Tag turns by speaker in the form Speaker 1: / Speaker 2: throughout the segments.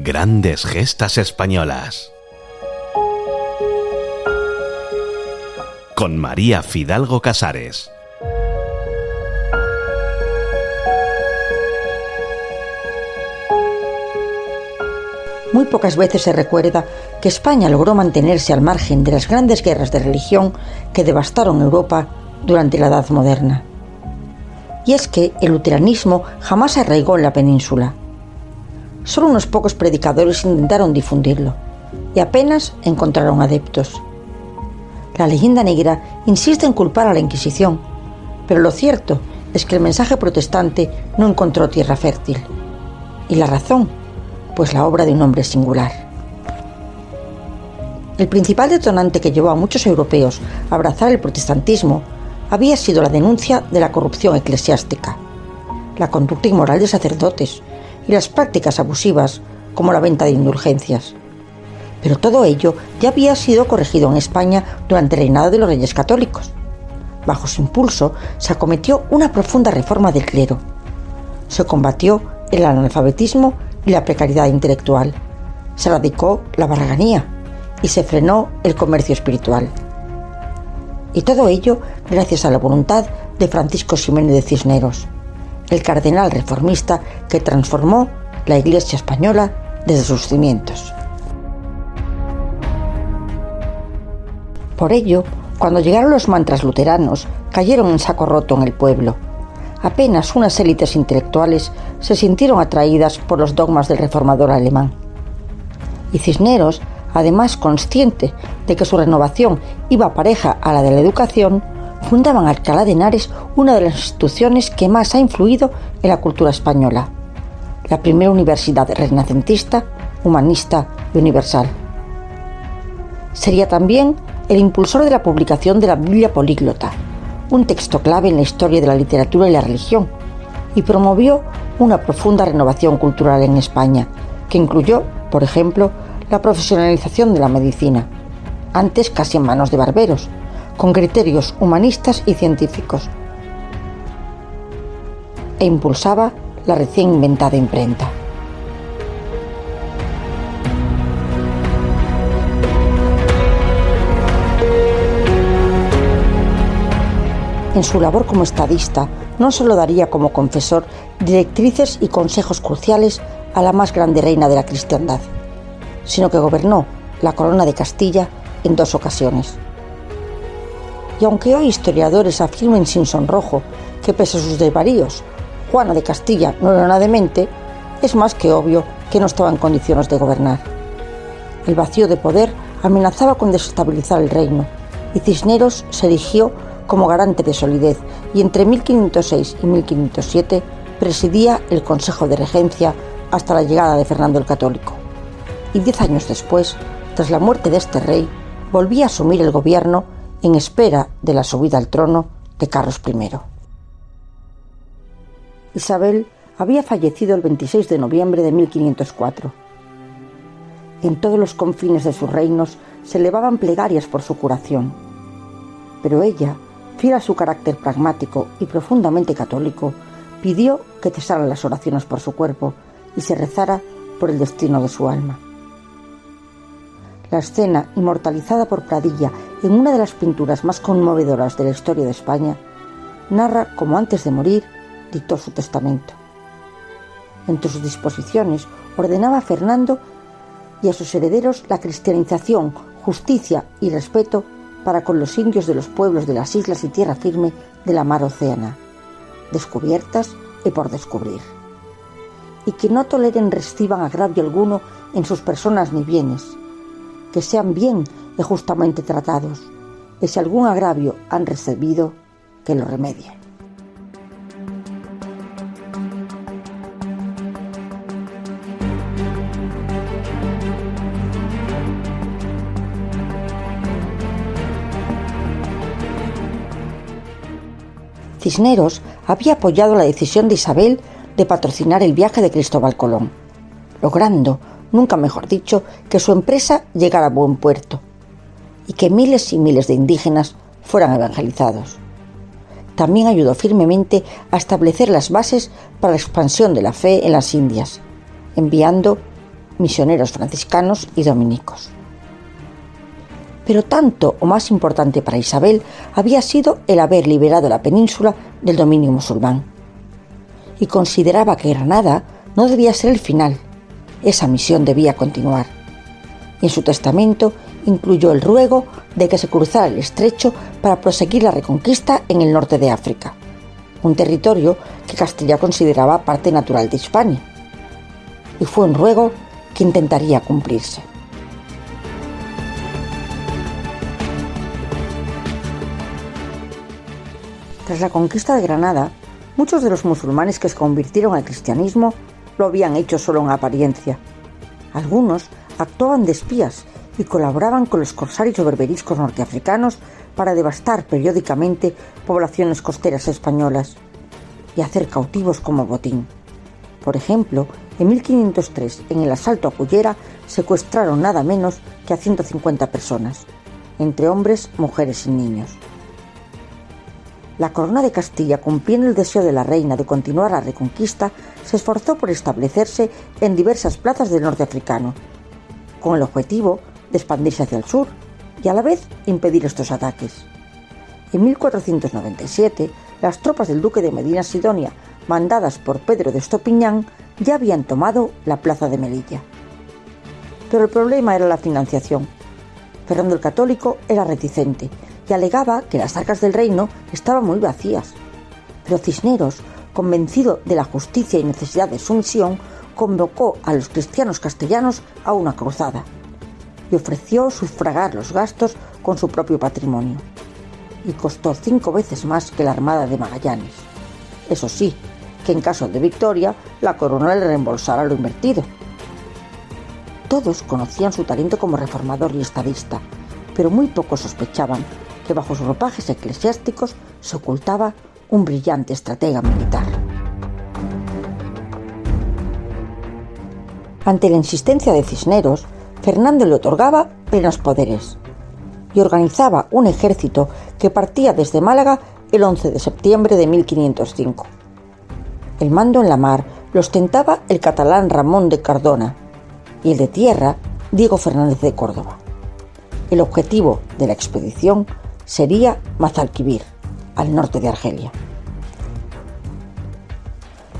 Speaker 1: Grandes gestas españolas. Con María Fidalgo Casares.
Speaker 2: Muy pocas veces se recuerda que España logró mantenerse al margen de las grandes guerras de religión que devastaron Europa durante la Edad Moderna. Y es que el luteranismo jamás se arraigó en la península. Solo unos pocos predicadores intentaron difundirlo y apenas encontraron adeptos. La leyenda negra insiste en culpar a la Inquisición, pero lo cierto es que el mensaje protestante no encontró tierra fértil. ¿Y la razón? Pues la obra de un hombre singular. El principal detonante que llevó a muchos europeos a abrazar el protestantismo había sido la denuncia de la corrupción eclesiástica, la conducta inmoral de sacerdotes y las prácticas abusivas como la venta de indulgencias. Pero todo ello ya había sido corregido en España durante el reinado de los Reyes Católicos. Bajo su impulso se acometió una profunda reforma del clero. Se combatió el analfabetismo y la precariedad intelectual. Se erradicó la barraganía y se frenó el comercio espiritual. Y todo ello gracias a la voluntad de Francisco Ximénez de Cisneros, el cardenal reformista que transformó la Iglesia española desde sus cimientos. Por ello, cuando llegaron los mantras luteranos, cayeron en saco roto en el pueblo. Apenas unas élites intelectuales se sintieron atraídas por los dogmas del reformador alemán. Y Cisneros, además consciente de que su renovación iba pareja a la de la educación, fundaba en Alcalá de Henares una de las instituciones que más ha influido en la cultura española, la primera universidad renacentista, humanista y universal. Sería también el impulsor de la publicación de la Biblia Políglota, un texto clave en la historia de la literatura y la religión, y promovió una profunda renovación cultural en España, que incluyó, por ejemplo, la profesionalización de la medicina, antes casi en manos de barberos, con criterios humanistas y científicos, e impulsaba la recién inventada imprenta. En su labor como estadista, no solo daría como confesor directrices y consejos cruciales a la más grande reina de la cristiandad, sino que gobernó la corona de Castilla en 2 ocasiones. Y aunque hoy historiadores afirmen sin sonrojo que pese a sus desvaríos, Juana de Castilla no era una demente, es más que obvio que no estaba en condiciones de gobernar. El vacío de poder amenazaba con desestabilizar el reino, y Cisneros se erigió como garante de solidez, y entre 1506 y 1507 presidía el Consejo de Regencia hasta la llegada de Fernando el Católico. Y 10 años después, tras la muerte de este rey, volvía a asumir el gobierno en espera de la subida al trono de Carlos I. Isabel había fallecido el 26 de noviembre de 1504. En todos los confines de sus reinos se elevaban plegarias por su curación. Pero ella, fiel a su carácter pragmático y profundamente católico, pidió que cesaran las oraciones por su cuerpo y se rezara por el destino de su alma. La escena, inmortalizada por Pradilla en una de las pinturas más conmovedoras de la historia de España, narra cómo antes de morir dictó su testamento. Entre sus disposiciones ordenaba a Fernando y a sus herederos la cristianización, justicia y respeto para con los indios de los pueblos de las islas y tierra firme de la mar Océana, descubiertas y por descubrir, y que no toleren reciban agravio alguno en sus personas ni bienes, que sean bien y justamente tratados, y si algún agravio han recibido, que lo remedien. Cisneros había apoyado la decisión de Isabel de patrocinar el viaje de Cristóbal Colón, logrando, nunca mejor dicho, que su empresa llegara a buen puerto y que miles y miles de indígenas fueran evangelizados. También ayudó firmemente a establecer las bases para la expansión de la fe en las Indias, enviando misioneros franciscanos y dominicos. Pero tanto o más importante para Isabel había sido el haber liberado la península del dominio musulmán. Y consideraba que Granada no debía ser el final. Esa misión debía continuar. Y en su testamento incluyó el ruego de que se cruzara el estrecho para proseguir la reconquista en el norte de África, un territorio que Castilla consideraba parte natural de Hispania. Y fue un ruego que intentaría cumplirse. Tras la conquista de Granada, muchos de los musulmanes que se convirtieron al cristianismo lo habían hecho solo en apariencia. Algunos actuaban de espías y colaboraban con los corsarios berberiscos norteafricanos para devastar periódicamente poblaciones costeras españolas y hacer cautivos como botín. Por ejemplo, en 1503, en el asalto a Cullera, secuestraron nada menos que a 150 personas, entre hombres, mujeres y niños. La corona de Castilla, cumpliendo el deseo de la reina de continuar la reconquista, se esforzó por establecerse en diversas plazas del norte africano, con el objetivo de expandirse hacia el sur y a la vez impedir estos ataques. En 1497, las tropas del duque de Medina Sidonia, mandadas por Pedro de Estopiñán, ya habían tomado la plaza de Melilla. Pero el problema era la financiación. Fernando el Católico era reticente y alegaba que las arcas del reino estaban muy vacías. Pero Cisneros, convencido de la justicia y necesidad de su misión, convocó a los cristianos castellanos a una cruzada y ofreció sufragar los gastos con su propio patrimonio. Y costó 5 veces más que la armada de Magallanes. Eso sí, que en caso de victoria, la corona le reembolsara lo invertido. Todos conocían su talento como reformador y estadista, pero muy pocos sospechaban que bajo sus ropajes eclesiásticos se ocultaba un brillante estratega militar. Ante la insistencia de Cisneros, Fernando le otorgaba plenos poderes y organizaba un ejército que partía desde Málaga el 11 de septiembre de 1505. El mando en la mar lo ostentaba el catalán Ramón de Cardona y el de tierra Diego Fernández de Córdoba. El objetivo de la expedición sería Mazalquivir, al norte de Argelia.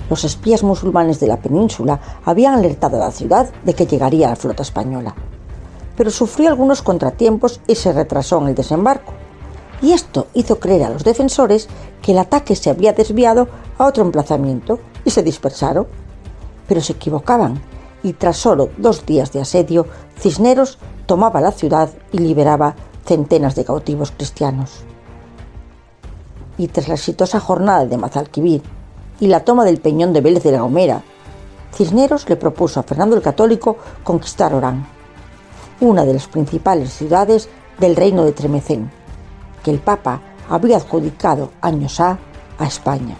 Speaker 2: Los espías musulmanes de la península habían alertado a la ciudad de que llegaría la flota española, pero sufrió algunos contratiempos y se retrasó en el desembarco, y esto hizo creer a los defensores que el ataque se había desviado a otro emplazamiento y se dispersaron, pero se equivocaban, y tras solo 2 días de asedio, Cisneros tomaba la ciudad y liberaba centenas de cautivos cristianos. Y tras la exitosa jornada de Mazalquivir y la toma del peñón de Vélez de la Gomera, Cisneros le propuso a Fernando el Católico conquistar Orán, una de las principales ciudades del reino de Tremecén, que el Papa había adjudicado años a España.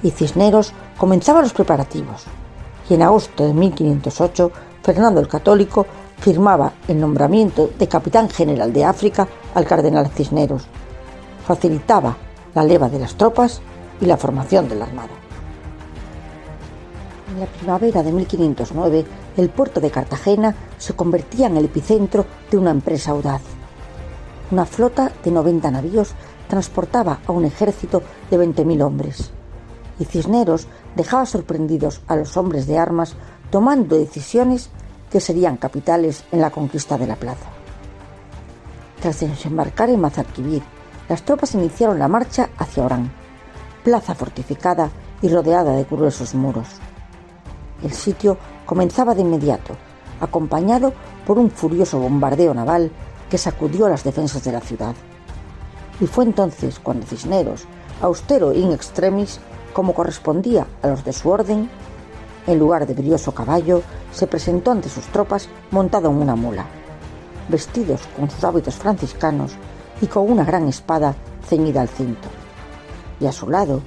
Speaker 2: Y Cisneros comenzaba los preparativos, y en agosto de 1508 Fernando el Católico firmaba el nombramiento de capitán general de África al cardenal Cisneros, facilitaba la leva de las tropas y la formación de la armada. En la primavera de 1509, el puerto de Cartagena se convertía en el epicentro de una empresa audaz. Una flota de 90 navíos transportaba a un ejército de 20.000 hombres, y Cisneros dejaba sorprendidos a los hombres de armas tomando decisiones que serían capitales en la conquista de la plaza. Tras desembarcar en Mazalquivir, las tropas iniciaron la marcha hacia Orán, plaza fortificada y rodeada de gruesos muros. El sitio comenzaba de inmediato, acompañado por un furioso bombardeo naval que sacudió las defensas de la ciudad. Y fue entonces cuando Cisneros, austero in extremis, como correspondía a los de su orden, en lugar de brioso caballo, se presentó ante sus tropas montado en una mula, vestidos con sus hábitos franciscanos y con una gran espada ceñida al cinto. Y a su lado,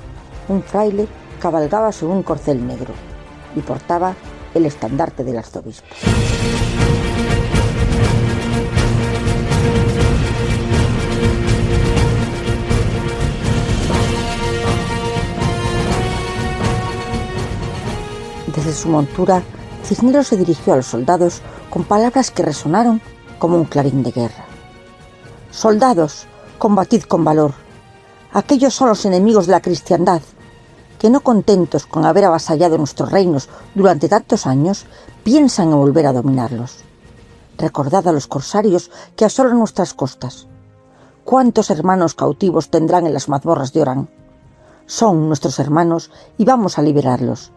Speaker 2: un fraile cabalgaba sobre un corcel negro y portaba el estandarte del arzobispo. Desde su montura, Cisneros se dirigió a los soldados con palabras que resonaron como un clarín de guerra. «Soldados, combatid con valor. Aquellos son los enemigos de la cristiandad, que no contentos con haber avasallado nuestros reinos durante tantos años, piensan en volver a dominarlos. Recordad a los corsarios que asolan nuestras costas. ¿Cuántos hermanos cautivos tendrán en las mazmorras de Orán? Son nuestros hermanos y vamos a liberarlos.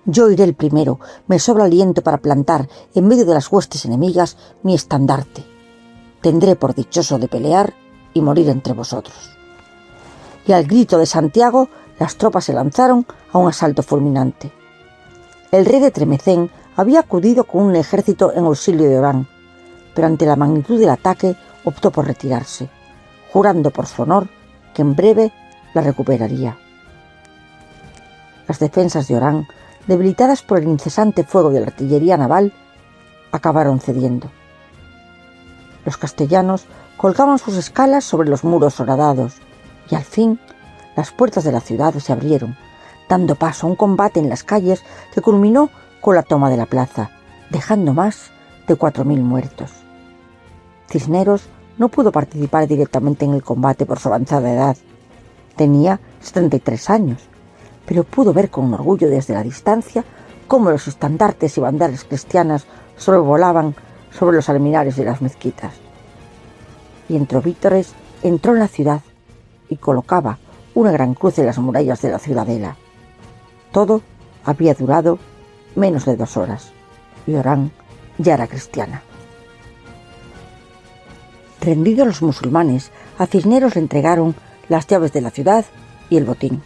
Speaker 2: Yo iré el primero, me sobra aliento para plantar en medio de las huestes enemigas mi estandarte. Tendré por dichoso de pelear y morir entre vosotros». Y al grito de Santiago, las tropas se lanzaron a un asalto fulminante. El rey de Tremecén había acudido con un ejército en auxilio de Orán, pero ante la magnitud del ataque optó por retirarse, jurando por su honor que en breve la recuperaría. Las defensas de Orán, debilitadas por el incesante fuego de la artillería naval, acabaron cediendo. Los castellanos colgaban sus escalas sobre los muros horadados y al fin las puertas de la ciudad se abrieron, dando paso a un combate en las calles que culminó con la toma de la plaza, dejando más de 4.000 muertos. Cisneros no pudo participar directamente en el combate por su avanzada edad. Tenía 73 años, pero pudo ver con orgullo desde la distancia cómo los estandartes y banderas cristianas sobrevolaban sobre los alminares de las mezquitas. Y entre vítores entró en la ciudad y colocaba una gran cruz en las murallas de la ciudadela. Todo había durado menos de 2 horas y Orán ya era cristiana. Rendidos los musulmanes, a Cisneros le entregaron las llaves de la ciudad y el botín,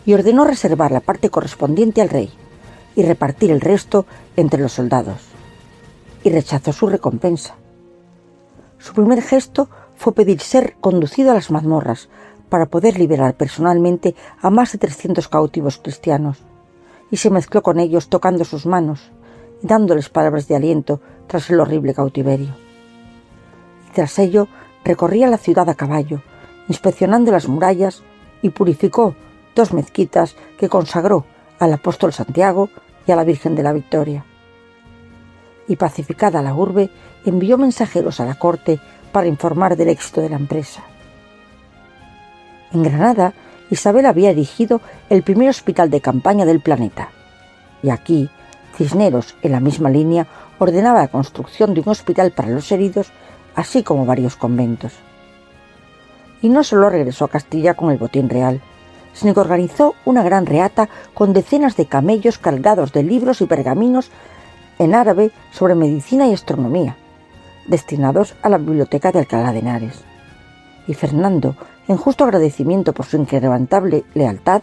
Speaker 2: y ordenó reservar la parte correspondiente al rey y repartir el resto entre los soldados, y rechazó su recompensa. Su primer gesto fue pedir ser conducido a las mazmorras para poder liberar personalmente a más de 300 cautivos cristianos, y se mezcló con ellos tocando sus manos y dándoles palabras de aliento tras el horrible cautiverio. Y tras ello recorría la ciudad a caballo, inspeccionando las murallas, y purificó 2 mezquitas que consagró al apóstol Santiago y a la Virgen de la Victoria. Y pacificada la urbe, envió mensajeros a la corte para informar del éxito de la empresa. En Granada, Isabel había erigido el primer hospital de campaña del planeta, y aquí Cisneros, en la misma línea, ordenaba la construcción de un hospital para los heridos, así como varios conventos. Y no solo regresó a Castilla con el botín real, sino que organizó una gran reata con decenas de camellos cargados de libros y pergaminos en árabe sobre medicina y astronomía, destinados a la biblioteca de Alcalá de Henares. Y Fernando, en justo agradecimiento por su inquebrantable lealtad,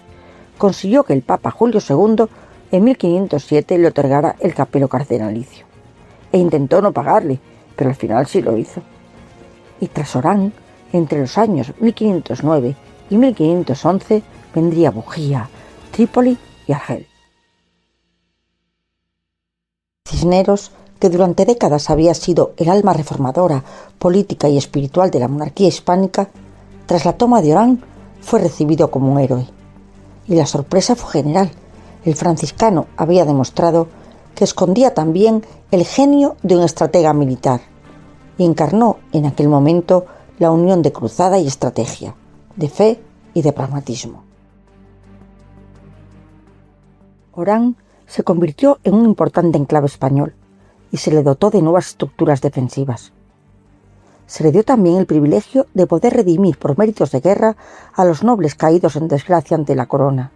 Speaker 2: consiguió que el Papa Julio II en 1507 le otorgara el capelo cardenalicio, e intentó no pagarle, pero al final sí lo hizo. Y tras Orán, entre los años 1509 y 1511, vendría Bujía, Trípoli y Argel. Cisneros, que durante décadas había sido el alma reformadora, política y espiritual de la monarquía hispánica, tras la toma de Orán fue recibido como un héroe. Y la sorpresa fue general. El franciscano había demostrado que escondía también el genio de un estratega militar y encarnó en aquel momento la unión de cruzada y estrategia, de fe y de pragmatismo. Orán se convirtió en un importante enclave español y se le dotó de nuevas estructuras defensivas. Se le dio también el privilegio de poder redimir por méritos de guerra a los nobles caídos en desgracia ante la corona.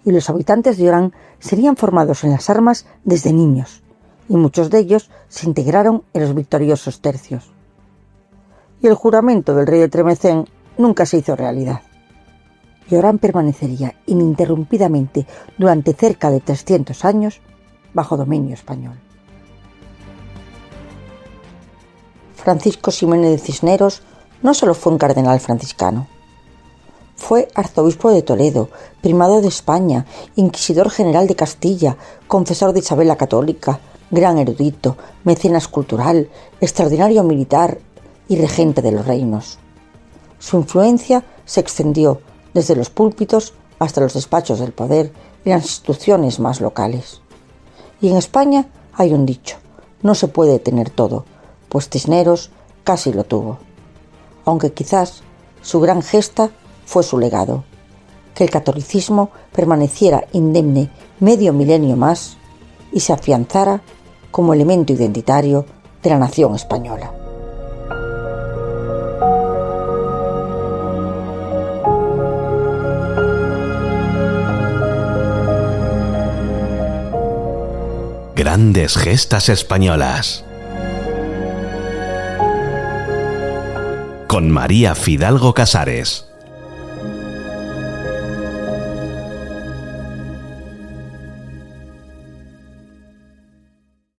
Speaker 2: Y los habitantes de Orán serían formados en las armas desde niños, y muchos de ellos se integraron en los victoriosos tercios. Y el juramento del rey de Tremecén nunca se hizo realidad. Y Orán permanecería ininterrumpidamente durante cerca de 300 años bajo dominio español. Francisco Ximénez de Cisneros no solo fue un cardenal franciscano. Fue arzobispo de Toledo, primado de España, inquisidor general de Castilla, confesor de Isabel la Católica, gran erudito, mecenas cultural, extraordinario militar y regente de los reinos. Su influencia se extendió desde los púlpitos hasta los despachos del poder y las instituciones más locales. Y en España hay un dicho: no se puede tener todo, pues Cisneros casi lo tuvo. Aunque quizás su gran gesta fue su legado, que el catolicismo permaneciera indemne medio milenio más y se afianzara como elemento identitario de la nación española.
Speaker 1: Grandes gestas españolas. Con María Fidalgo Casares.